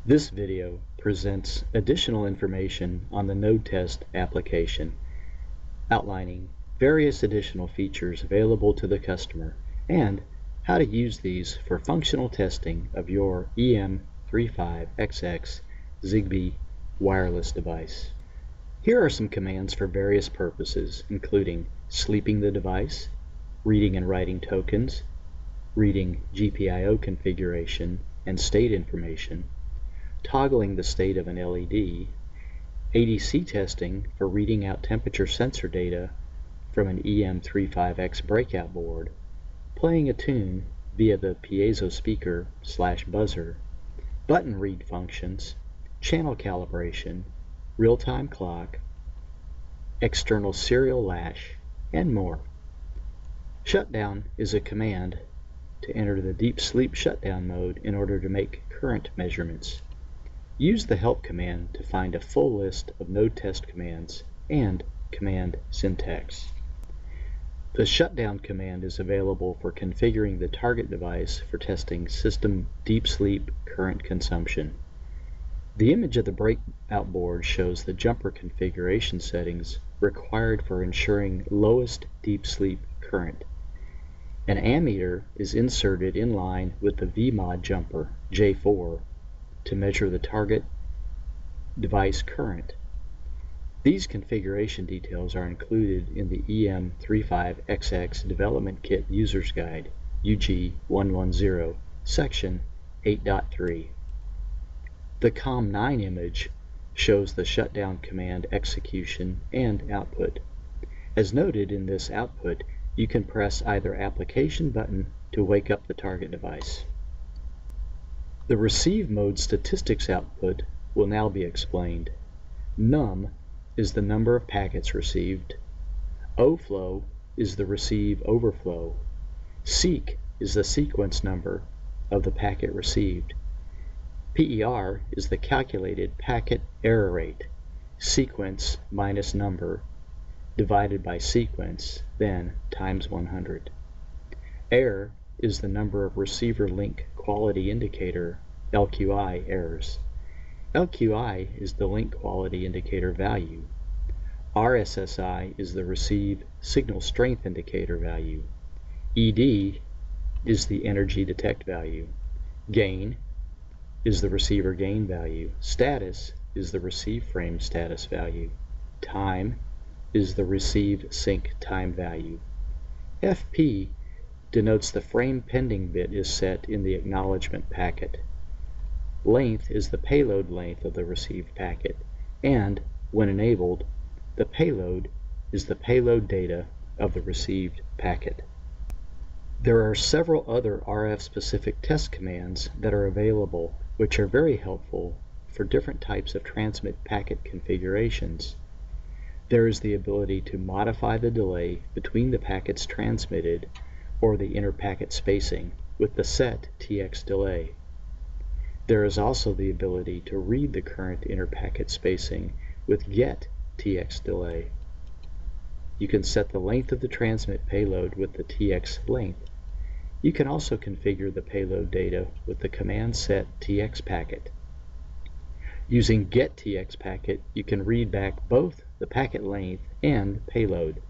This video presents additional information on the Nodetest application, outlining various additional features available to the customer and how to use these for functional testing of your EM35x Zigbee wireless device. Here are some commands for various purposes, including sleeping the device, reading and writing tokens, reading GPIO configuration and state information, toggling the state of an LED, ADC testing for reading out temperature sensor data from an EM35x breakout board, playing a tune via the piezo speaker/buzzer, button read functions, channel calibration, real-time clock, external serial latch, and more. Shutdown is a command to enter the deep sleep shutdown mode in order to make current measurements. Use the help command to find a full list of Nodetest commands and command syntax. The shutdown command is available for configuring the target device for testing system deep sleep current consumption. The image of the breakout board shows the jumper configuration settings required for ensuring lowest deep sleep current. An ammeter is inserted in line with the VMOD jumper J4 to measure the target device current. These configuration details are included in the EM35x Development Kit User's Guide, UG110, Section 8.3. The COM9 image shows the shutdown command execution and output. As noted in this output, you can press either application button to wake up the target device. The receive mode statistics output will now be explained. Num is the number of packets received. Oflow is the receive overflow. Seek is the sequence number of the packet received. PER is the calculated packet error rate, sequence minus number divided by sequence, then times 100. Error is the number of receiver link quality indicator LQI errors. LQI is the link quality indicator value. RSSI is the receive signal strength indicator value. ED is the energy detect value. Gain is the receiver gain value. Status is the receive frame status value. Time is the receive sync time value. FP denotes the frame pending bit is set in the acknowledgement packet. Length is the payload length of the received packet, and, when enabled, the payload is the payload data of the received packet. There are several other RF-specific test commands that are available, which are very helpful for different types of transmit packet configurations. There is the ability to modify the delay between the packets transmitted or the inter-packet spacing with the set TX delay. There is also the ability to read the current inter-packet spacing with get TX delay. You can set the length of the transmit payload with the TX length. You can also configure the payload data with the command set TX packet. Using get TX packet, you can read back both the packet length and payload.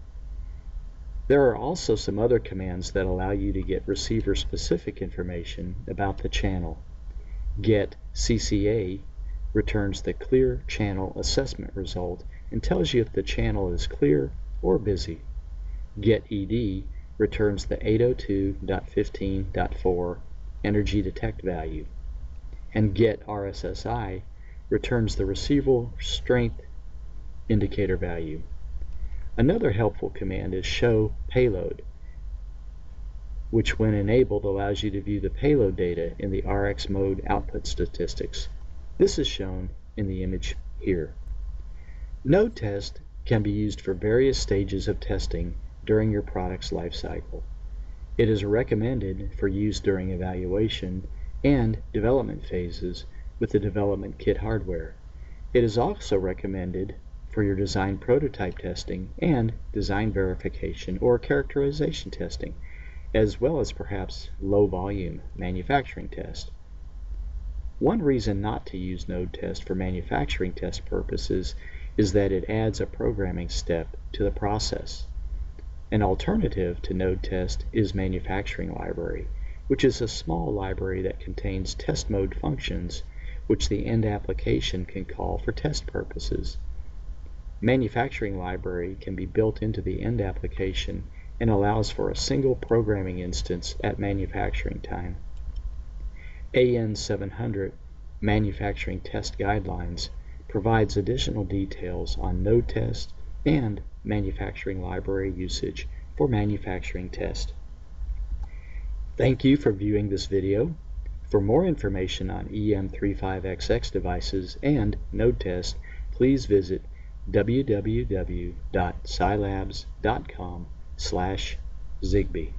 There are also some other commands that allow you to get receiver-specific information about the channel. Get CCA returns the clear channel assessment result and tells you if the channel is clear or busy. Get ED returns the 802.15.4 energy detect value. And Get RSSI returns the receiver strength indicator value. Another helpful command is show payload, which when enabled allows you to view the payload data in the RX mode output statistics. This is shown in the image here. Nodetest can be used for various stages of testing during your product's life cycle. It is recommended for use during evaluation and development phases with the development kit hardware. It is also recommended for your design prototype testing and design verification or characterization testing, as well as perhaps low-volume manufacturing test. One reason not to use Nodetest for manufacturing test purposes is that it adds a programming step to the process. An alternative to Nodetest is Manufacturing Library, which is a small library that contains test mode functions which the end application can call for test purposes. Manufacturing Library can be built into the end application and allows for a single programming instance at manufacturing time. AN 700 Manufacturing Test Guidelines provides additional details on Nodetest and Manufacturing Library usage for manufacturing test. Thank you for viewing this video. For more information on EM35x devices and Nodetest, please visit www.scilabs.com/Zigbee.